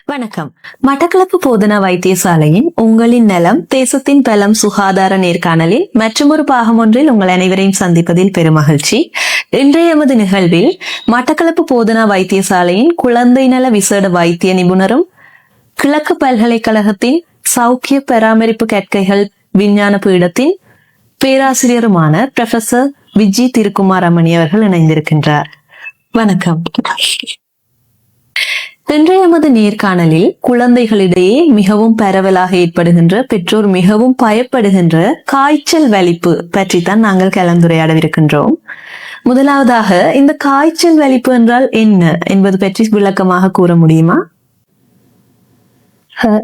வணக்கம். மட்டக்களப்பு போதனா வைத்தியசாலையின் உங்களின் நலம் தேசத்தின் பலம் சுகாதார நேர்காணலில் மற்றொரு பாகம் ஒன்றில் உங்கள் அனைவரையும் சந்திப்பதில் பெருமகிழ்ச்சி. இன்றைய எமது நிகழ்வில் மட்டக்களப்பு போதனா வைத்தியசாலையின் குழந்தை நல விசேட வைத்திய நிபுணரும் கிழக்கு பல்கலைக்கழகத்தின் சௌக்கிய பராமரிப்பு கற்கைகள் விஞ்ஞான பீடத்தின் பேராசிரியருமான புரொஃபசர் விஜி திருக்குமார் அம்மணி அவர்கள் இணைந்திருக்கின்றார். வணக்கம். இன்றைய எமது நேர்காணலில் குழந்தைகளிடையே மிகவும் பரவலாக ஏற்படுகின்ற, பெற்றோர் மிகவும் பயப்படுகின்ற காய்ச்சல் வலிப்பு பற்றி தான் நாங்கள் கலந்துரையாடவிருக்கின்றோம். முதலாவதாக, இந்த காய்ச்சல் வலிப்பு என்றால் என்ன என்பது பற்றி விளக்கமாக கூற முடியுமா?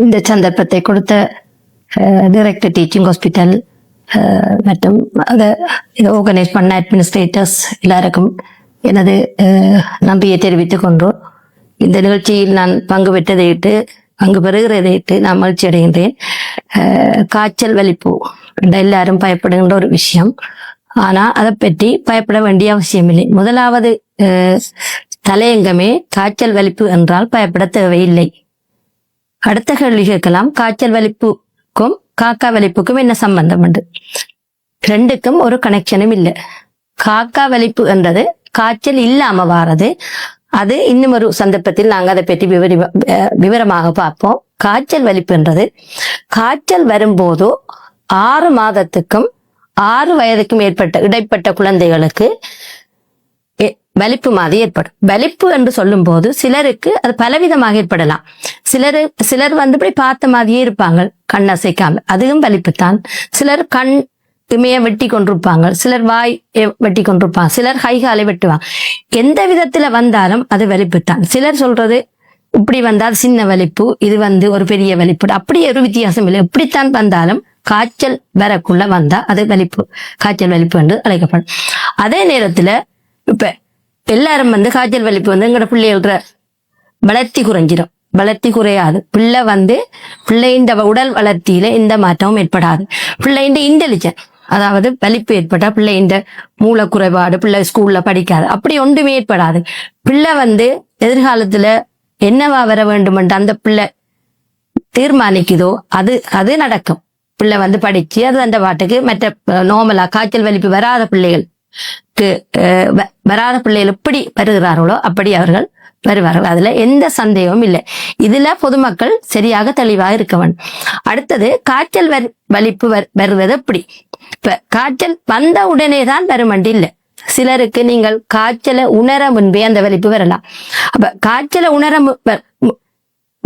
இந்த சந்தர்ப்பத்தை கொடுத்த டைரக்டர் டீச்சிங் ஹாஸ்பிட்டல் மற்றும் அதை ஆர்கனைஸ் பண்ண அட்மினிஸ்ட்ரேட்டர்ஸ் எல்லாருக்கும் எனது நன்றியை தெரிவித்துக் கொண்டோம். இந்த நிகழ்ச்சியில் நான் பங்கு பெறுகிறதையிட்டு நான் மகிழ்ச்சி அடைகின்றேன். காய்ச்சல் வலிப்பு எல்லாரும் பயப்படுகின்ற ஒரு விஷயம். ஆனா அதை பற்றி பயப்பட வேண்டிய அவசியம் இல்லை. முதலாவது தலையங்கமே காய்ச்சல் வலிப்பு என்றால் பயப்பட தேவையில்லை. அடுத்த கேள்வி கேட்கலாம், காய்ச்சல் வலிப்புக்கும் காக்கா வலிப்புக்கும் என்ன சம்பந்தம் உண்டு? ரெண்டுக்கும் ஒரு கனெக்ஷனும் இல்லை. காக்கா வலிப்பு என்றது காய்ச்சல் இல்லாம வாரது. அது இன்னும் ஒரு சந்தர்ப்பத்தில் நாங்கள் அதை பற்றி விவரமாக பார்ப்போம். காய்ச்சல் வலிப்புன்றது காய்ச்சல் வரும்போதோ 6 மாதத்துக்கும் 6 வயதுக்கும் இடைப்பட்ட குழந்தைகளுக்கு வலிப்பு மாதிரி ஏற்படும். வலிப்பு என்று சொல்லும் போது சிலருக்கு அது பலவிதமாக ஏற்படலாம். சிலர் இப்படி பார்த்த மாதிரியே இருப்பாங்க, கண் அசைக்காம, அதுவும் வலிப்புத்தான். சிலர் கண் இமைய வெட்டி கொண்டிருப்பாங்க, சிலர் வாய் வெட்டி கொண்டிருப்பாங்க, சிலர் கைகாலை வெட்டுவாங்க. எந்த விதத்துல வந்தாலும் அது வலிப்புத்தான். சிலர் சொல்றது இப்படி வந்தால் சின்ன வலிப்பு, இது ஒரு பெரிய வலிப்பு, அப்படி ஒரு வித்தியாசம் இல்லை. எப்படித்தான் வந்தாலும் காய்ச்சல் வரக்குள்ள வந்தா அது வலிப்பு, காய்ச்சல் வலிப்பு என்று அழைக்கப்படும். அதே நேரத்துல இப்ப எல்லாரும் காய்ச்சல் வலிப்பு எங்கட பிள்ளைகள வளர்த்தி குறைஞ்சிடும். வளர்த்தி குறையாது. பிள்ளையின் உடல் வளர்ச்சியில எந்த மாற்றமும் ஏற்படாது. பிள்ளையின் இன்டெலிஜென்ட், அதாவது வலிப்பு ஏற்பட்டா பிள்ளையின் மூல குறைபாடு, பிள்ளை ஸ்கூல்ல படிக்காது, அப்படி ஒன்றுமே ஏற்படாது. பிள்ளை எதிர்காலத்துல என்னவா வர வேண்டும் என்று அந்த பிள்ளை தீர்மானிக்குதோ அது நடக்கும். பிள்ளை படிச்சு அது அந்த பாட்டுக்கு மற்ற நார்மலா காய்ச்சல் வலிப்பு வராத பிள்ளைகள் எப்படி வருகிறார்களோ அப்படி அவர்கள் வருவார்கள். அதுல எந்த சந்தேகமும் இல்லை. இதுல பொதுமக்கள் சரியாக தெளிவாக இருக்க வேண்டும். அடுத்தது, காய்ச்சல் வலிப்பு வருவது எப்படி? இப்ப காய்ச்சல் வந்த உடனே தான் வருமண்டி இல்லை. சிலருக்கு நீங்கள் காய்ச்சலை உணர முன்பே அந்த வலிப்பு வரலாம். அப்ப காய்ச்சலை உணர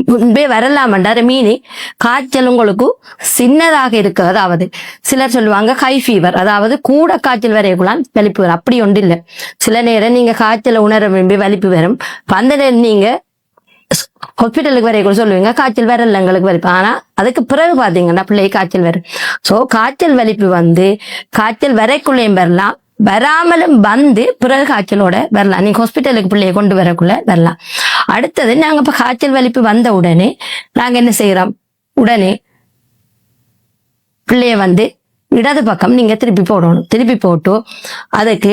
முன்பே வரலாமன்ற மீனிங் காய்ச்சல் உங்களுக்கு சின்னதாக இருக்கு. அதாவது சிலர் சொல்லுவாங்க ஹை ஃபீவர், அதாவது கூட காய்ச்சல் வரையக்குள்ளான் வலிப்பு வரும். அப்படி ஒன்று இல்லை. சில நேரம் நீங்க காய்ச்சலை உணர விரும்பி வலிப்பு வரும். அந்த நேரம் நீங்க ஹாஸ்பிட்டலுக்கு வரையக்குள்ள சொல்லுவீங்க காய்ச்சல் வரல எங்களுக்கு வலிப்பு. ஆனா அதுக்கு பிறகு பாத்தீங்கன்னா பிள்ளை காய்ச்சல் வரும். சோ காய்ச்சல் வலிப்பு காய்ச்சல் வரைக்குள்ளேயும் வரலாம், வராமலும் பிறகு காய்ச்சலோட வரலாம். நீங்க ஹாஸ்பிட்டலுக்கு பிள்ளைய கொண்டு வரக்குள்ள வரலாம். அடுத்தது, நாங்க இப்ப காய்ச்சல் வலிப்பு வந்த உடனே நாங்க என்ன செய்யறோம்? உடனே பிள்ளைய இடது பக்கம் நீங்க திருப்பி போடணும். திருப்பி போட்டு அதுக்கு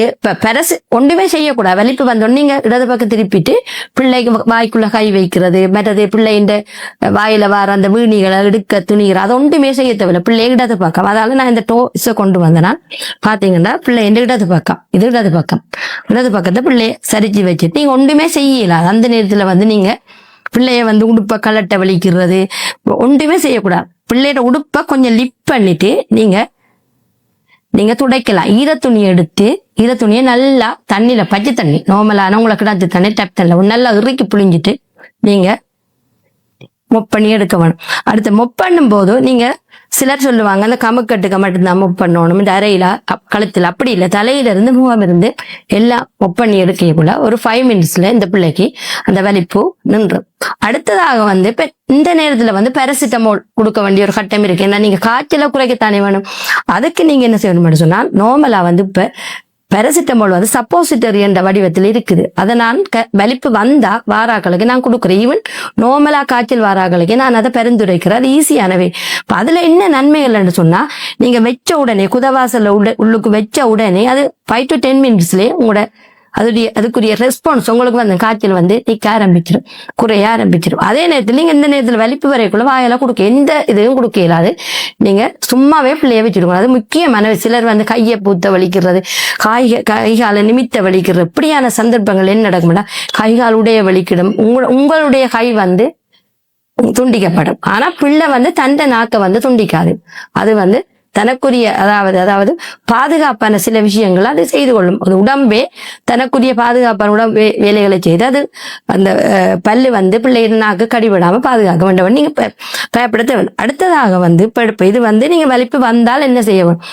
ஒன்றுமே செய்யக்கூடாது. வலிப்பு வந்தோடனே நீங்க இடது பக்கம் திருப்பிட்டு பிள்ளைக்கு வாய்க்குள்ள கை வைக்கிறது, மற்றது பிள்ளையின் வாயில வர அந்த வீணிகளை எடுக்க துணிகிற, அது ஒன்றுமே செய்ய தேவையில்லை. பிள்ளை இடது பக்கம். அதால நான் இந்த டோஸை கொண்டு வந்தேன்னா பாத்தீங்கன்னா பிள்ளையின் இடது பக்கம், இது இடது பக்கத்தை பிள்ளைய சரிச்சு வச்சுட்டு நீங்க ஒன்றுமே செய்யலாம். அந்த நேரத்துல நீங்க பிள்ளைய உடுப்பை கலட்ட வலிக்கிறது ஒன்றுமே செய்யக்கூடாது. பிள்ளையோட உடுப்பை கொஞ்சம் லிப் பண்ணிட்டு நீங்க துடைக்கலாம். ஈரத்துணியை நல்லா தண்ணியில, பச்சை தண்ணி, நார்மலான உங்களுக்கு கிடந்த தண்ணி, டப் தண்ணில நல்லா இறுக்கி புழிஞ்சிட்டு நீங்க மொப் பண்ணி எடுக்க வேணும். அடுத்து மொப் பண்ணும் போது நீங்க சிலர் சொல்லுவாங்க அந்த கமுக்கட்டுக்க மட்டும்தான் மொப் பண்ணணும், இந்த அறையில கழுத்துல, அப்படி இல்லை. தலையில இருந்து முகம் இருந்து எல்லாம் மொப் பண்ணி எடுக்கக்குள்ள ஒரு 5 மினிட்ஸ்ல இந்த பிள்ளைக்கு அந்த வலிப்பு நின்று. அடுத்ததாக இப்ப இந்த நேரத்துல பாராசிட்டமால் கொடுக்க வேண்டிய ஒரு கட்டம் இருக்கு. ஏன்னா நீங்க காய்ச்சல குறைக்கத்தானே வேணும். அதுக்கு நீங்க என்ன செய்யணும் சொன்னா, நார்மலா இப்ப பாராசிட்டமால் சப்போசிட்டரி என்ற வடிவத்தில் இருக்குது. அதை நான் வலிப்பு வந்தா வாராக்களுக்கு நான் கொடுக்குறேன். ஈவன் நார்மலா காய்ச்சல் வாராக்களுக்கு நான் அதை பரிந்துரைக்கிறேன். அது ஈஸியானவே. அதுல என்ன நன்மைகள்னு சொன்னா, நீங்க வச்ச உடனே குதவாசல்ல உள்ளுக்கு வச்ச உடனே அது 5 to 10 மினிட்ஸ்லயே உங்களோட அதுக்குரிய ரெஸ்பான்ஸ் உங்களுக்கு வந்து காய்ச்சல் வந்து நிக்க ஆரம்பிச்சிடும், குறைய ஆரம்பிச்சிடும். அதே நேரத்தில் நீங்க இந்த நேரத்தில் வலிப்பு வரைக்குள்ள வாயெல்லாம் கொடுக்க எந்த இதுவும் கொடுக்க இயலாது. நீங்க சும்மாவே பிள்ளைய வச்சிருக்கணும். அது முக்கியமான சிலர் வந்து கையை பூத்த வலிக்கிறது, கைகால நிமித்த வலிக்கிறது, இப்படியான சந்தர்ப்பங்கள் என்ன நடக்கும்னா கைகாலுடைய வலிக்கிடும், உங்களுடைய கை வந்து துண்டிக்கப்படும். ஆனா பிள்ளை வந்து தண்டை நாக்க வந்து துண்டிக்காது. அது வந்து தனக்குரிய அதாவது பாதுகாப்பான சில விஷயங்கள் அது செய்து கொள்ளும். அது உடம்பே தனக்குரிய பாதுகாப்பான உடம்பு வேலைகளை செய்து அது அந்த பல்லு வந்து பிள்ளை நாக்கு கடிபடாம பாதுகாக்க வேண்டும். நீங்க பயப்பட தேவை. அடுத்ததாக வந்து இப்ப இது வந்து நீங்க வலிப்பு வந்தால் என்ன செய்ய வேணும்?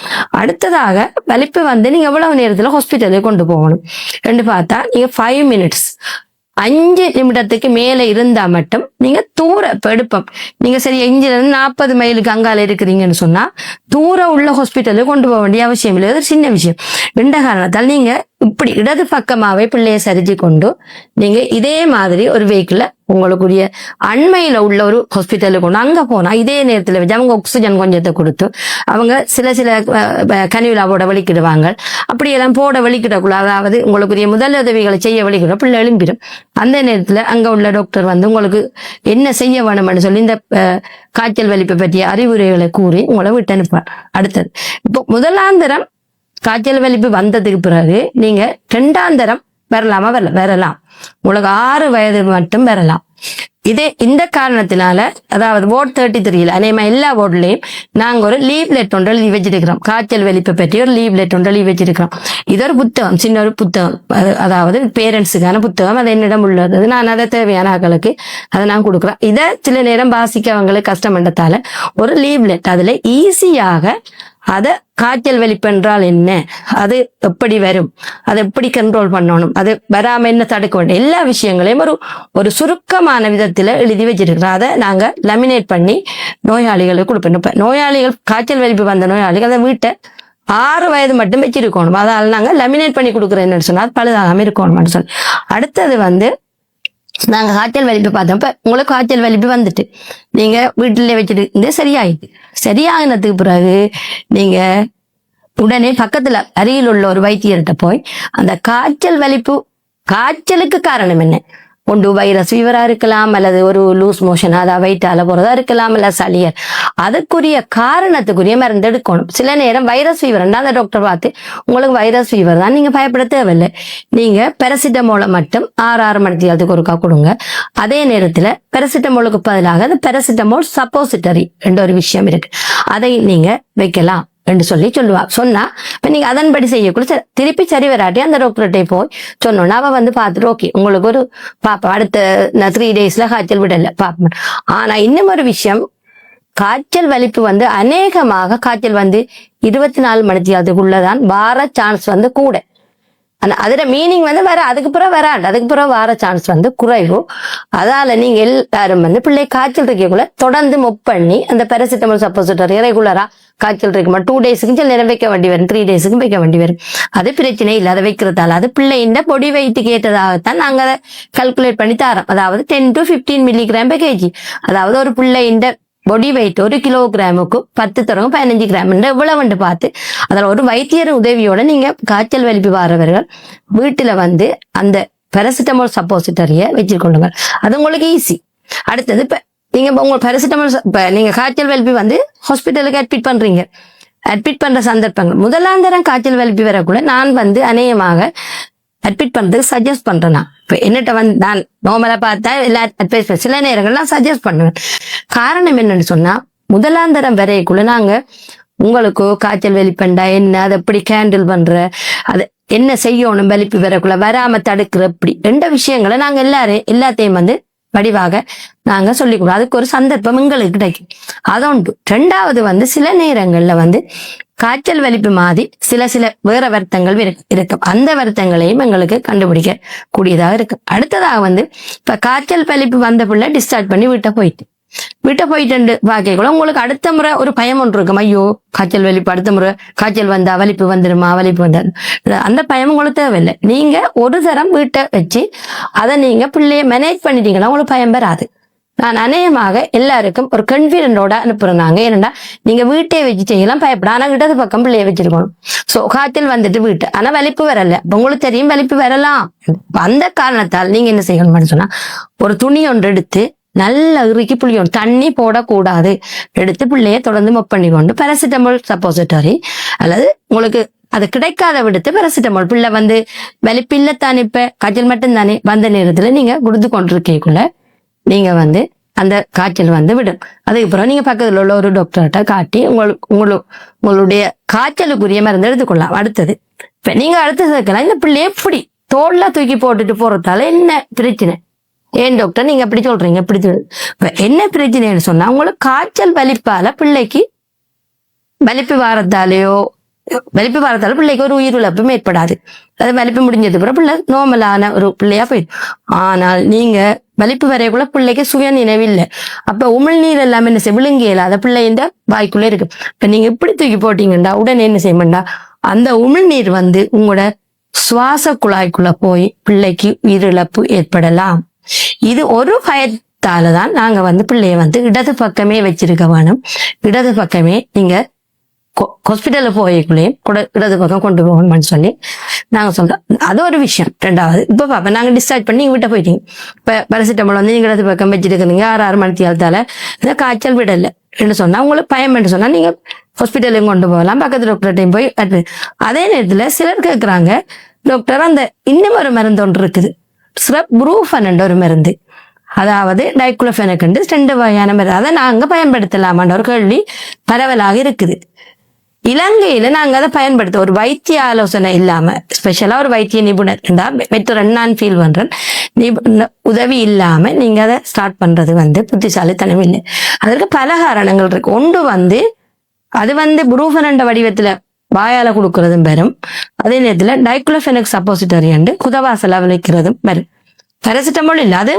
அடுத்ததாக வலிப்பு வந்து நீங்க எவ்வளவு நேரத்துல ஹாஸ்பிட்டலுக்கு கொண்டு போகணும் என்று பார்த்தா நீங்க 5 minutes 5 நிமிடத்துக்கு மேல இருந்தா மட்டும் நீங்க தூர எடுப்போம். நீங்க சரி 5 இருந்து 40 மைலுக்கு அங்கால இருக்கிறீங்கன்னு சொன்னா தூரம் உள்ள ஹாஸ்பிட்டலுக்கு கொண்டு போக வேண்டிய அவசியம் இல்லை. அது சின்ன விஷயம். இந்த காரணத்தால் நீங்க இப்படி இடது பக்கமாவே பிள்ளைய சரிச்சு கொண்டு நீங்க இதே மாதிரி ஒரு வெஹிக்கிள் உங்களுக்குரிய அண்மையில உள்ள ஒரு ஹாஸ்பிட்டலுக்கு கொண்டு அங்க போனா இதே நேரத்துல வச்சு அவங்க ஆக்சிஜன் கொஞ்சத்தை கொடுத்து அவங்க சில கனிவிழாவோட வலிக்கிடுவாங்க. அப்படியெல்லாம் போட வலிக்கிடக்குள்ள அதாவது உங்களுக்குரிய முதல் உதவிகளை செய்ய வலிக்கிட பிள்ளை எழும்பிடும். அந்த நேரத்துல அங்க உள்ள டாக்டர் வந்து உங்களுக்கு என்ன செய்ய வேணும்னு சொல்லி இந்த காய்ச்சல் வலிப்பை பற்றிய அறிவுரைகளை கூறி உங்களை விட்டு அனுப்பார். அடுத்தது இப்போ முதலாந்தரம் காய்ச்சல் வலிப்பு வந்ததுக்கு பிறகு நீங்க 2ஆம் தரம் வரலாம். உங்களுக்கு 6 வயது மட்டும் வரலாம். இந்த காரணத்தினால அதாவது வார்டு 33 அநேகமா எல்லா வார்டுலையும் நாங்க ஒரு லீவ்லெட் ஒன்று எழுதி வச்சிருக்கிறோம். காய்ச்சல் வலிப்பை பற்றி ஒரு லீவ்லெட் ஒன்று எழுதி வச்சிருக்கிறோம். இது ஒரு புத்தகம், சின்ன ஒரு புத்தகம், அதாவது பேரண்ட்ஸுக்கான புத்தகம். அது என்னிடம் உள்ளது. நான் அதை தேவையான ஆட்களுக்கு அதை நான் கொடுக்குறேன். இதை சில நேரம் வாசிக்கவங்களுக்கு கஷ்டமன்றதால ஒரு லீவ்லெட் அதுல ஈஸியாக அதை காய்ச்சல் வலிப்பு என்றால் என்ன, அது எப்படி வரும், அதை எப்படி கண்ட்ரோல் பண்ணணும், அது வராம என்ன தடுக்க வேண்டும், எல்லா விஷயங்களையும் ஒரு சுருக்கமான விதத்துல எழுதி வச்சிருக்கிறோம். அதை நாங்க லமினேட் பண்ணி நோயாளிகளுக்கு கொடுப்போம். இப்ப நோயாளிகள் காய்ச்சல் வலிப்பு வந்த நோயாளிகள் அதை வீட்டை 6 வயது மட்டும் வச்சிருக்கணும். அதால நாங்க லமினேட் பண்ணி கொடுக்குறேன்னு சொன்னா பழுதாகாம இருக்கணும்னு சொல்லி. அடுத்தது வந்து நாங்க காய்ச்சல் வலிப்பு பார்த்தோம். இப்ப உங்களுக்கு காய்ச்சல் வலிப்பு வந்துட்டு நீங்க வீட்டிலே வச்சுட்டு இந்த சரியாகினதுக்கு பிறகு நீங்க உடனே பக்கத்துல அருகில் உள்ள ஒரு வைத்தியர்கிட்ட போய் அந்த காய்ச்சலுக்கு காரணம் என்ன, ஒன்று வைரஸ் ஃபீவரா இருக்கலாம், அல்லது ஒரு லூஸ் மோஷன் அதாவது வயிற்றால போறதா இருக்கலாம், அல்ல சளியர், அதுக்குரிய காரணத்துக்குரிய மருந்து எடுக்கணும். சில நேரம் வைரஸ் ஃபீவர் அந்த டாக்டர் பார்த்து உங்களுக்கு வைரஸ் ஃபீவர் தான், நீங்க பயப்பட தேவையில்லை, நீங்க பெரசிட்டமோலை மட்டும் 6 மணி நேரத்துக்கு ஒருக்கா கொடுங்க. அதே நேரத்துல பெரசிட்டமோலுக்கு பதிலாக அந்த பெரசிட்டமோல் சப்போசிட்டரி என்ற ஒரு விஷயம் இருக்கு, அதை நீங்க வைக்கலாம் என்று சொன்னா இப்ப நீங்க அதன்படி செய்யக்கூட திருப்பி சரி வராட்டி அந்த டாக்டர்கிட்ட போய் சொன்னோன்னா அவ வந்து பார்த்துட்டு ஓகே உங்களுக்கு ஒரு பாப்பா அடுத்த 3 daysல காய்ச்சல் விடல பாப்பா. ஆனா இன்னும் ஒரு விஷயம், காய்ச்சல் வலிப்பு வந்து அநேகமாக காய்ச்சல் வந்து 24 மணி நேரத்துக்குள்ளதான் வார சான்ஸ் வந்து கூட. அதோட மீனிங் வந்து அதுக்கு பிறகு வார சான்ஸ் வந்து குறைவு. அதால நீங்க எல்லாரும் வந்து பிள்ளை காய்ச்சல் இருக்கக்குள்ள தொடர்ந்து மொப் பண்ணி அந்த பெரசிட்டமால் சப்போசிட்டரி ரெகுலரா காய்ச்சல் இருக்குமா 2 daysக்கு சில நேரம் வைக்க வேண்டி வரும், 3 daysக்கு வைக்க வேண்டி வரும். அது பிரச்சனை இல்லை. அதை வைக்கிறதால அது பிள்ளையின் பொடி வெயிட்டுக்கு ஏற்றதாகத்தான் நாங்க அதை கல்குலேட் பண்ணி தரோம். அதாவது 10 to 15 mg/kg. அதாவது ஒரு பிள்ளையின் பொடி வெயிட் 1 கிலோகிராமுக்கு 10 தொடங்கும் 15 கிராம் இவ்வளவு பார்த்து அதில் ஒரு வைத்தியர் உதவியோட நீங்க காய்ச்சல் வலிப்பு வாரவர்கள் வீட்டுல வந்து அந்த பெரசிட்டமால் சப்போசிட்டரிய வச்சிருக்கொள்ளுங்க. அது உங்களுக்கு ஈஸி. அடுத்தது இப்ப நீங்க உங்க பெரசிட்டமால் நீங்க காய்ச்சல் வலிப்பு வந்து ஹாஸ்பிட்டலுக்கு அட்மிட் பண்ற சந்தர்ப்பங்கள் முதலாந்தரம் காய்ச்சல் வலிப்பு வரக்கூட நான் வந்து அநேகமாக அட்மிட் பண்றதுக்கு சஜஸ்ட் பண்றேன். நான் இப்ப என்னட்ட வந்து நான் நார்மலா பார்த்தா எல்லா அட்வைஸ் சில நேரங்கள் நான் சஜஸ்ட் பண்ணுவேன். காரணம் என்னன்னு சொன்னா முதலாந்தரம் வரைக்குள்ள நாங்க உங்களுக்கு காய்ச்சல் வலிப்பண்டா என்ன, அதை எப்படி கேண்டில் பண்ற, அது என்ன செய்யணும், வலிப்பு வரக்குள்ள வராம தடுக்கிற, இப்படி 2 விஷயங்களை நாங்க எல்லாத்தையும் வந்து வடிவாக நாங்க சொல்லிக்கூடாது. அதுக்கு ஒரு சந்தர்ப்பம் எங்களுக்கு கிடைக்கும். அதொன்று. 2வது வந்து சில நேரங்கள்ல வந்து காய்ச்சல் வலிப்பு மாதிரி சில வேற வருத்தங்கள் இருக்கும். அந்த வருத்தங்களையும் எங்களுக்கு கண்டுபிடிக்க கூடியதாக இருக்கு. அடுத்ததாக வந்து இப்ப காய்ச்சல் வலிப்பு வந்த பிள்ளை டிஸ்சார்ஜ் பண்ணி வீட்டை போயிட்டு பாக்கக்கூட உங்களுக்கு அடுத்த முறை ஒரு பயம் ஒன்று இருக்கும். ஐயோ காய்ச்சல் வலிப்பு அடுத்த முறை காய்ச்சல் வந்தா வலிப்பு வந்துருமா, வலிப்பு வந்தா அந்த பயம் உங்களுக்கு தேவையில்லை. நீங்க ஒரு தரம் வீட்டை வச்சு அதை நீங்க பிள்ளைய மேனேஜ் பண்ணிட்டீங்கன்னா உங்களுக்கு பயம் வராது. நான் அநேகமாக எல்லாருக்கும் ஒரு கான்ஃபிடென்டோட அனுப்புறாங்க. ஏன்னா நீங்க வீட்டை வச்சு செய்யலாம், பயப்பட. ஆனா இடது பக்கம் பிள்ளைய வச்சிருக்கணும். சோ காய்ச்சல் வந்துட்டு வீட்டு, ஆனா வலிப்பு வரல, உங்களுக்கு தெரியும் வலிப்பு வரலாம். அந்த காரணத்தால் நீங்க என்ன செய்யணும்னு சொன்னா, ஒரு துணி ஒன்று எடுத்து நல்லா இறுக்கி புளியணும், தண்ணி போடக்கூடாது. எடுத்து பிள்ளைய தொடர்ந்து மொப் பண்ணி கொண்டு பாராசிட்டமால் சப்போசிட்டரி அல்லது உங்களுக்கு அது கிடைக்காத விடுத்து பாராசிட்டமால், பிள்ளை வந்து வலிப்பில்லத்தானே, இப்ப காய்ச்சல் மட்டும் தானே வந்த நேரத்துல நீங்க கொடுத்து கொண்டிருக்கக்குள்ள நீங்க வந்து அந்த காய்ச்சல் வந்து விடும். அதுக்கப்புறம் நீங்க பக்கத்துல உள்ள ஒரு டாக்டர்கிட்ட காட்டி உங்களுடைய காய்ச்சலுக்குரிய மருந்து எடுத்துக்கொள்ளலாம். அடுத்தது இப்ப நீங்க அடுத்து சேர்க்கலாம், இந்த பிள்ளைய எப்படி தோல்ல தூக்கி போட்டுட்டு போறதால என்ன பிரச்சனை? ஏன் டாக்டர் நீங்க அப்படி சொல்றீங்க? என்ன பிரச்சனைன்னு சொன்னா, உங்களுக்கு காய்ச்சல் வலிப்பால பிள்ளைக்கு வலிப்பு வாரத்தால பிள்ளைக்கு ஒரு உயிரிழப்பும் ஏற்படாது. அது வலிப்பு முடிஞ்சது பிறகு பிள்ளை நார்மலான ஒரு பிள்ளையா போயிடும். ஆனால் நீங்க வலிப்பு வரைக்குள்ள பிள்ளைக்கு சுய நினைவில்லை. அப்ப உமிழ்நீர் எல்லாமே என்ன செய்ய விழுங்க இயலாத பிள்ளைன்ற வாய்க்குள்ள இருக்கு. இப்ப நீங்க இப்படி தூக்கி போட்டீங்கண்டா உடனே என்ன செய்யணும்டா, அந்த உமிழ்நீர் வந்து உங்களோட சுவாச குழாய்க்குள்ள போய் பிள்ளைக்கு உயிரிழப்பு ஏற்படலாம். இது ஒரு பயத்தாலதான் நாங்க வந்து பிள்ளைய வந்து இடது பக்கமே வச்சிருக்க வேணும். இடது பக்கமே நீங்க ஹாஸ்பிட்டல்ல போய்க்குள்ளேயும் கூட இடது பக்கம் கொண்டு போகணும்னு சொல்லி நாங்க சொல்றோம். அது ஒரு விஷயம். ரெண்டாவது, இப்ப பாப்பா நாங்க டிஸ்சார்ஜ் பண்ணி நீங்க வீட்டை போயிட்டீங்க. இப்ப பாராசிட்டமால் வந்து நீங்க இடது பக்கம் வச்சிருக்கீங்க, 6 மணி நேரத்தால இந்த காய்ச்சல் விடல என்று சொன்னா உங்களுக்கு பயம் என்று சொன்னா நீங்க ஹாஸ்பிட்டலையும் கொண்டு போகலாம், பக்கத்து டாக்டர்கிட்டையும் போய் அட்மிட். அதே நேரத்துல சிலர் கேட்கிறாங்க, டாக்டர் அந்த இன்னும் ஒரு மருந்து ஒன்று இருக்குது, ப்ரூஃபன் என்ற ஒரு மருந்து, அதாவது டைக்ளோஃபெனக் 2 வகையான மருந்து, அதை நாங்க பயன்படுத்தலாமான்ற ஒரு கேள்வி பரவலாக இருக்குது. இலங்கையில நாங்க அதை பயன்படுத்த ஒரு வைத்திய ஆலோசனை இல்லாம, ஸ்பெஷலா ஒரு வைத்திய நிபுணர் நான் ஃபீல் பண்றேன், உதவி இல்லாம நீங்க அதை ஸ்டார்ட் பண்றது வந்து புத்திசாலித்தனம் இல்லை. அதற்கு பல காரணங்கள் இருக்கு. ஒன்று வந்து அது வந்து ப்ரூஃபன் என்ற வடிவத்துல வாயால கொடுக்கறதும் பெறும், அதே நேரத்துல டைக்ளோஃபெனக் சப்போசிட்டரி குதவாசல வைக்கிறதும் பெறும். பாராசிட்டமால் இல்ல, அது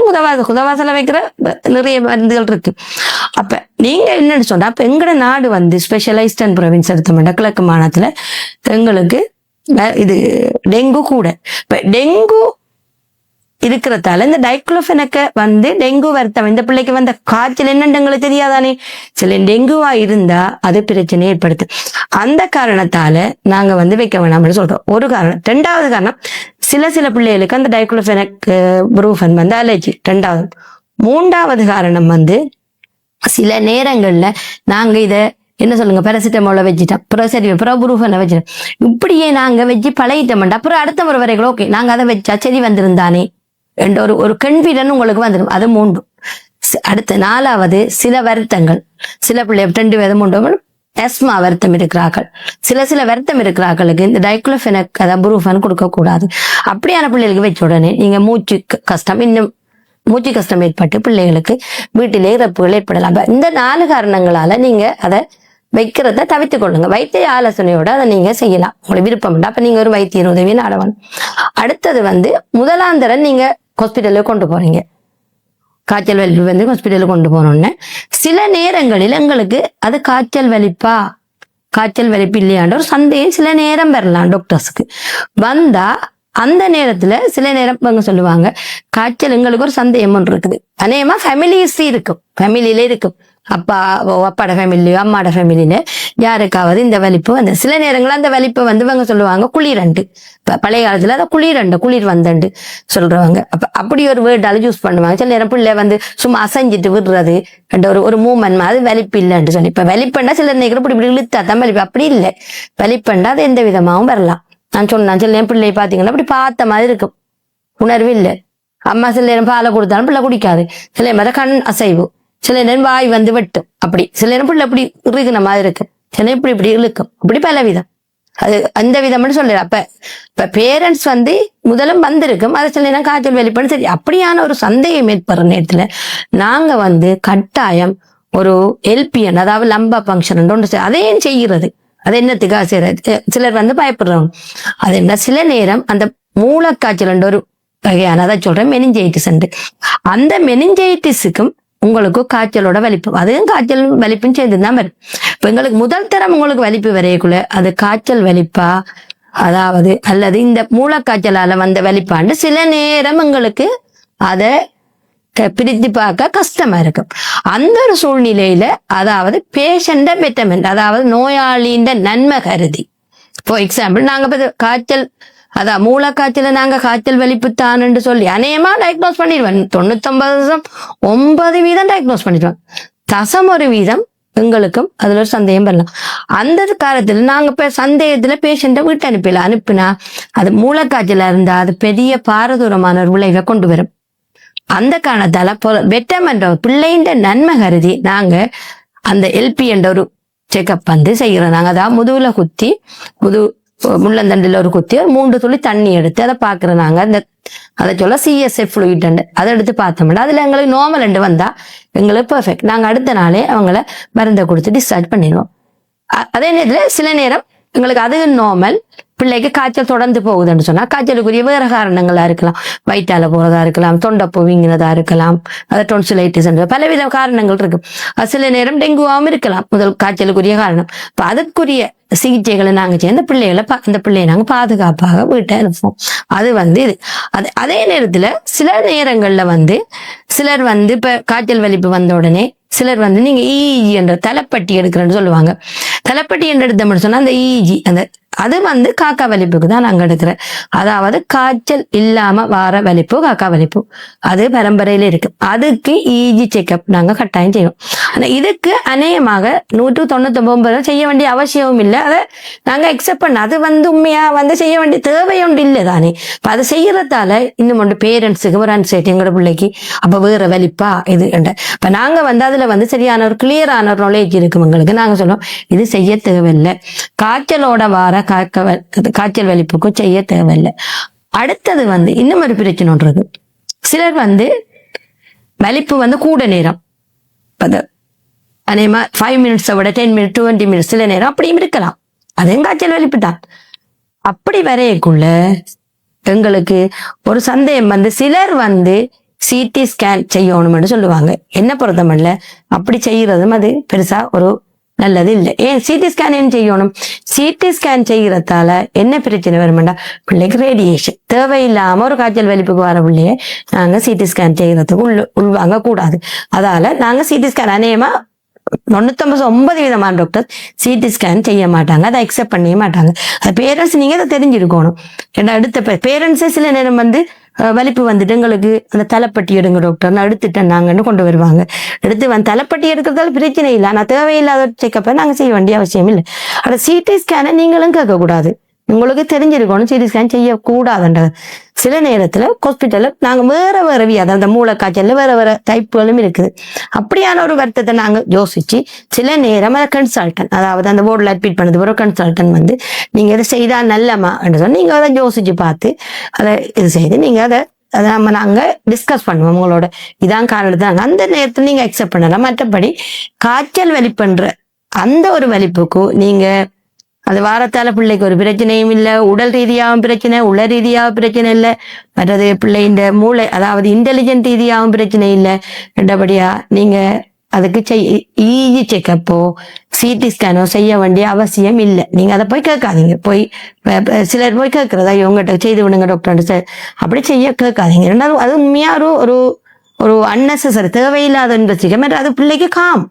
குதவாசல வைக்கிற நிறைய மருந்துகள் இருக்கு. அப்ப நீங்க என்னன்னு சொன்னா, அப்ப எங்கட நாடு வந்து ஸ்பெஷலைஸ்ட் ப்ரொவின்ஸ் எடுத்தோம்னா கிழக்கு மாநிலத்துல எங்களுக்கு இது டெங்கு கூட. இப்ப டெங்கு இருக்கிறதால இந்த டைக்ளோஃபெனக்க வந்து டெங்கு வருத்தம், இந்த பிள்ளைக்கு வந்த காய்ச்சல் என்னன்னு எங்களுக்கு தெரியாதானே. சில டெங்குவா இருந்தா அது பிரச்சனை ஏற்படுத்து. அந்த காரணத்தால நாங்க வந்து வைக்க வேணாம்னு சொல்றோம், ஒரு காரணம். 2வது காரணம், சில பிள்ளைகளுக்கு அந்த டைக்ளோஃபெனக் ப்ரூஃபன் வந்து அலர்ஜி. 2வது. 3வது காரணம் வந்து சில நேரங்கள்ல நாங்க இத என்ன சொல்லுங்க, பாராசிட்டமால வச்சுட்டோம், ப்ரூஃபனை வச்சுட்டோம், இப்படியே நாங்க வச்சு பழகிட்டோம்டா, அப்புறம் அடுத்த முறை வரைக்கும் ஓகே நாங்க அதை வச்சா சரி வந்திருந்தானே என்ற ஒரு கான்ஃபிடன்ஸ் உங்களுக்கு வந்துடும். அது 3. அடுத்து 4வது, சில வருத்தங்கள், சில பிள்ளை 2 விதம் 3 ஆஸ்மா வருத்தம் இருக்கிறார்கள். சில வருத்தம் இருக்கிறார்களுக்கு இந்த டைக்ளோஃபெனக் அதாவது ப்ரூஃபன் கொடுக்க கூடாது. அப்படியான பிள்ளைகளுக்கு வச்ச உடனே நீங்க மூச்சு கஷ்டம் ஏற்பட்டு பிள்ளைகளுக்கு வீட்டிலே இறப்புகள் ஏற்படலாம். இந்த 4 காரணங்களால நீங்க அதை வைக்கிறத தவிர்த்துக் கொள்ளுங்க. வைத்திய ஆலோசனையோட அதை நீங்க செய்யலாம், உங்களுக்கு விருப்பம் உண்டு. அப்ப நீங்க ஒரு வைத்திய உதவி நாடணும். அடுத்தது வந்து முதலாந்தரம் நீங்க ஹாஸ்பிட்டலுக்கு கொண்டு போறீங்க, காய்ச்சல் வலிப்பு வந்து ஹாஸ்பிட்டலுக்கு கொண்டு போனோம்னு சில நேரங்களில் எங்களுக்கு அது காய்ச்சல் வலிப்பு இல்லையான்ற ஒரு சந்தேகம் சில நேரம் வரலாம். டாக்டர்ஸுக்கு வந்தா அந்த நேரத்துல சில நேரம் இவங்க சொல்லுவாங்க, காய்ச்சல் எங்களுக்கு ஒரு சந்தேகம் ஒன்று இருக்குது. அநேகமா ஃபேமிலியில இருக்கும், அப்பாட ஃபேமிலியோ அம்மாட ஃபேமிலியில யாருக்காவது இந்த வலிப்பு வந்து சில நேரங்கள் அந்த வலிப்பு வந்து இவங்க சொல்லுவாங்க குளிரண்டு. பழைய காலத்துல அதை குளிர் வந்தண்டு சொல்றவங்க. அப்படி ஒரு வேர்டால யூஸ் பண்ணுவாங்க. சில நேரம் பிள்ளை வந்து சும்மா அசைஞ்சிட்டு விடுறது ஒரு மூமெண்ட், அது வலிப்பு இல்லைன்னு சொல்லி. இப்ப வலிப்பண்டா சில நேரம் இப்படி இழுத்தா தான் வலிப்பு, அப்படி இல்லை. வலிப்பண்டா அது எந்த விதமாகவும் வரலாம். நான் சொன்னேன், சில நேரம் பிள்ளையை பாத்தீங்கன்னா அப்படி பார்த்த மாதிரி இருக்கும், உணர்வு இல்லை. அம்மா சில நேரம் பாலை கொடுத்தாலும் பிள்ளை குடிக்காது, சில நேரம் கண் அசைவு, சில நேரம் வாய் வந்து வெட்டும், அப்படி சில நேரம் பிள்ளை அப்படி இறுகின மாதிரி இருக்கு, சில நேரம் இப்படி இழுக்கும், அப்படி பல விதம். அது அந்த விதம்னு சொல்லல. இப்ப பேரண்ட்ஸ் வந்து முதலும் வந்திருக்கும், அதை சில நேரம் காய்ச்சல் வெளிப்படும். சரி, அப்படியான ஒரு சந்தேகம் ஏற்படுற நேரத்துல நாங்க வந்து கட்டாயம் ஒரு எல்பிஎன் அதாவது லம்பா பங்க்ஷன் ஒன்று அதையும் செய்கிறது. அது என்னத்துக்காக செய்யறது? சிலர் வந்து பயப்படுறவங்க. அது என்ன, சில நேரம் அந்த மூளைக்காய்ச்சல் ஒரு வகையான அதை சொல்றேன் மெனிஞ்சைட்டிஸ். அந்த மெனிஞ்சைட்டிஸுக்கும் உங்களுக்கு காய்ச்சலோட வலிப்பு, அதுவும் காய்ச்சல் வலிப்புன்னு சேர்ந்துதான் வரும். இப்ப எங்களுக்கு முதல் தரம் உங்களுக்கு வலிப்பு வரையக்குள்ள அது காய்ச்சல் வலிப்பா அதாவது அல்லது இந்த மூளைக்காய்ச்சலால வந்த வலிப்பாண்டு சில நேரம் எங்களுக்கு அதை பிரித்து பார்க்க கஷ்டமா இருக்கும். அந்த ஒரு சூழ்நிலையில அதாவது பேஷண்ட பெட்டர்மெண்ட், அதாவது நோயாளியின் நன்மை கருதி, ஃபார் எக்ஸாம்பிள் நாங்க இப்ப காய்ச்சல், அதான் மூளைக்காய்ச்சல நாங்க காய்ச்சல் வலிப்புத்தான்னு சொல்லி அநேகமா டயக்னோஸ் பண்ணிடுவேன். 99% டயக்னோஸ் பண்ணிடுவேன். 1% எங்களுக்கும் அதுல ஒரு சந்தேகம் வரலாம். அந்த காலத்துல நாங்க இப்ப சந்தேகத்துல பேஷண்ட வீட்டு அனுப்பினா அது மூளைக்காய்ச்சலா இருந்தா அது பெரிய பாரதூரமான ஒரு விளைவை கொண்டு வரும். அந்த காரணத்தால பெட்டர்மெண்ட் பிள்ளைன்ற நன்மை கருதி நாங்க அந்த எல்பி என்ற ஒரு செக்அப் வந்து செய்யறோம். நாங்க அதான் முதுகுல குத்தி, முள்ளந்தண்டில் ஒரு குத்தி 3 துளி தண்ணி எடுத்து அதை பாக்குறோம். நாங்க அதை சொல்ல சிஎஸ்எஃப் ஃப்ளூயிட் அதை எடுத்து பார்த்தோம்னா அதுல எங்களுக்கு நார்மல் வந்தா எங்களுக்கு பெர்ஃபெக்ட். நாங்க அடுத்த நாளே அவங்கள மருந்தை கொடுத்து டிஸ்சார்ஜ் பண்ணிடுவோம். அதே நேரத்துல சில நேரம் எங்களுக்கு அது நார்மல், பிள்ளைக்கு காய்ச்சல் தொடர்ந்து போகுதுன்னு சொன்னா காய்ச்சலுக்குரிய வேற காரணங்களா இருக்கலாம். வயிற்றால போறதா இருக்கலாம், தொண்டைப்பூ வீங்கினதா இருக்கலாம், அது டொன்சிலைட்டிஸ் பலவித காரணங்கள் இருக்கு. சில நேரம் டெங்குவாவும் இருக்கலாம் முதல் காய்ச்சலுக்குரிய காரணம். இப்ப அதுக்குரிய சிகிச்சைகளை நாங்க சேர்ந்த அந்த பிள்ளையை நாங்க பாதுகாப்பாக வீட்டை அனுப்புவோம். அது இது அதே நேரத்துல சில நேரங்கள்ல சிலர் இப்ப காய்ச்சல் வலிப்பு வந்த உடனே சிலர் நீங்க இஇஜி என்ற தலைப்பட்டி எடுக்கிறேன்னு சொல்லுவாங்க. தலைப்பட்டி என்று எடுத்தோம்னு சொன்னா அந்த இஇஜி அது காக்கா வலிப்புக்கு தான் நாங்க எடுக்கிறேன். அதாவது காய்ச்சல் இல்லாம வார வலிப்பு காக்கா வலிப்பு அது பரம்பரையில இருக்கு. அதுக்கு இஇஜி செக்அப் நாங்க கட்டாயம் செய்வோம். ஆனா இதுக்கு அநேகமாக 199 செய்ய வேண்டிய அவசியமும் இல்லை. அதை நாங்க எக்ஸெப்ட் பண்ண அது உண்மையா செய்ய வேண்டிய தேவை ஒன்று இல்லை தானே. இப்ப அதை செய்யறதால இன்னும் ஒன்று பேரண்ட்ஸுக்கு ஒரு அன்சைட்டி, எங்களோட பிள்ளைக்கு அப்ப வேற வலிப்பா இது இப்ப நாங்க அதுல சரியான ஒரு கிளியரான ஒரு நாலேஜ் இருக்கும் எங்களுக்கு. நாங்க சொல்லுவோம் இது செய்ய தேவையில்லை, காய்ச்சலோட வார காய்ச்சல் வலிப்புக்கும் செய்ய தேவையில்லை. அடுத்தது இன்னும் ஒரு பிரச்சனை ஒன்று இருக்கு. சிலர் வலிப்பு கூட நேரம் அநேகமா 5 மினிட்ஸை விட 10 மினிட் 20 மினிட்ஸ் சில நேரம் அப்படியும் இருக்கலாம். அதுவும் காய்ச்சல் வலிப்பு தான். அப்படி வரையக்குள்ள எங்களுக்கு ஒரு சந்தேகம் சிலர் சிடி ஸ்கேன் செய்யணும்னு சொல்லுவாங்க. என்ன பொறுத்தமல்ல அப்படி செய்யறதும் அது பெருசா ஒரு நல்லது இல்லை. ஏன் சிடி ஸ்கேன் ஏன் செய்யணும்? சிடி ஸ்கேன் செய்யறதால என்ன பிரச்சனை வருமாண்டா, பிள்ளைக்கு ரேடியேஷன் தேவையில்லாம ஒரு காய்ச்சல் வலிப்புக்கு வர பிள்ளைய நாங்க சிடி ஸ்கேன் செய்யறதுக்கு உள்வாங்க கூடாது. அதால நாங்க சிடி ஸ்கேன் அநேகமா 99% டாக்டர் சிடி ஸ்கேன் செய்ய மாட்டாங்க, அதை அக்செப்ட் பண்ணவே மாட்டாங்க. அது பேரண்ட்ஸ் நீங்க அதை தெரிஞ்சிருக்கணும். ஏன்னா அடுத்த பேரண்ட்ஸே சில நேரம் வலிப்பு எங்களுக்கு அந்த தலைப்பட்டி எடுங்க டாக்டர் எடுத்துட்டேன் நாங்கன்னு கொண்டு வருவாங்க. எடுத்து தலைப்பட்டி எடுக்கிறதால பிரச்சனை இல்லை, ஆனா தேவையில்லாத செக்கப்பை நாங்க செய்ய வேண்டிய அவசியம் இல்லை. ஆனா சிடி ஸ்கேனை நீங்களும் கேட்க கூடாது, உங்களுக்கு தெரிஞ்சிருக்கணும் சிடி ஸ்கேன் செய்யக்கூடாதுன்றது. சில நேரத்துல ஹாஸ்பிட்டல்ல நாங்க வேற வியாதி, அந்த மூளைக்காய்ச்சல்ல வேற டைப்புகளும் இருக்குது. அப்படியான ஒரு வருத்தத்தை நாங்க யோசிச்சு சில நேரம் அதை கன்சல்டன், அதாவது அந்த போர்டில் அட்மிட் பண்ணது ஒரு கன்சல்டன் நீங்க இதை செய்தா நல்லமா என்று சொன்னா நீங்க அதை யோசிச்சு பார்த்து அதை இது செய்து நீங்க அதை நாங்க டிஸ்கஸ் பண்ணுவோம் உங்களோட இதான் காரணத்தாங்க அந்த நேரத்துல நீங்க அக்செப்ட் பண்ணலாம். மற்றபடி காய்ச்சல் வலிப்புன்ற அந்த ஒரு வலிப்புக்கும் நீங்க அது வாரத்தால பிள்ளைக்கு ஒரு பிரச்சனையும் இல்லை, உடல் ரீதியாகவும் பிரச்சனை, உள ரீதியாகவும் பிரச்சனை இல்லை, மற்றது பிள்ளையின் மூளை அதாவது இன்டெலிஜென்ட் ரீதியாகவும் பிரச்சனை இல்லை. ரெண்டபடியா நீங்க அதுக்கு இஇஜி செக்கப்போ சிடி ஸ்கேனோ செய்ய வேண்டிய அவசியம் இல்லை. நீங்க அதை போய் கேட்காதீங்க. சிலர் போய் கேட்கறதா இவங்ககிட்ட செய்து விடுங்க டாக்டர் அப்படி செய்ய கேட்காதீங்க. ரெண்டாவது அது உண்மையா ஒரு அன்னெசரி தேவையில்லாத இன்வெஸ்டிகேஷன், அது பிள்ளைக்கு காம்.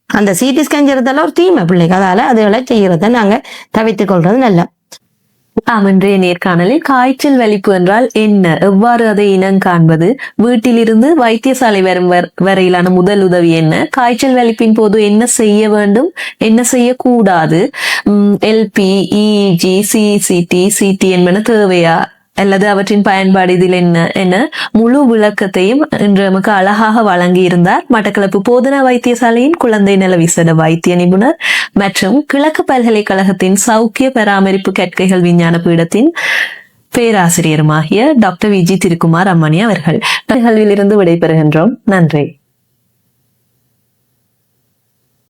அந்த சிடி ஸ்கேன் செய்யறதால ஒரு தீமை பிள்ளைக்கு, அதால அதுகளை செய்யறத நாங்க தவிர்த்துக் கொள்றது நல்ல. இன்றைய நேர்காணலில் காய்ச்சல் வலிப்பு என்றால் என்ன, எவ்வாறு அதை இனம் காண்பது, வீட்டிலிருந்து வைத்தியசாலை வரும் வரையிலான முதல் உதவி என்ன, காய்ச்சல் வலிப்பின் போது என்ன செய்ய வேண்டும், என்ன செய்யக்கூடாது, எல்பி, இஇஜி, சிசிடி, சிடி என்பன தேவையா அல்லது அவற்றின் பயன்பாடு இதில் என்ன முழு விளக்கத்தையும் இன்று நமக்கு அழகாக வழங்கி இருந்தார் மட்டக்களப்பு போதனா வைத்தியசாலையின் குழந்தை நல விசேட வைத்திய நிபுணர் மற்றும் கிழக்கு பல்கலைக்கழகத்தின் சௌக்கிய பராமரிப்பு கற்கைகள் விஞ்ஞான பீடத்தின் பேராசிரியருமாகிய டாக்டர் விஜி திருக்குமார் அம்மணி அவர்கள். நிகழ்விலிருந்து விடைபெறுகின்றோம். நன்றி.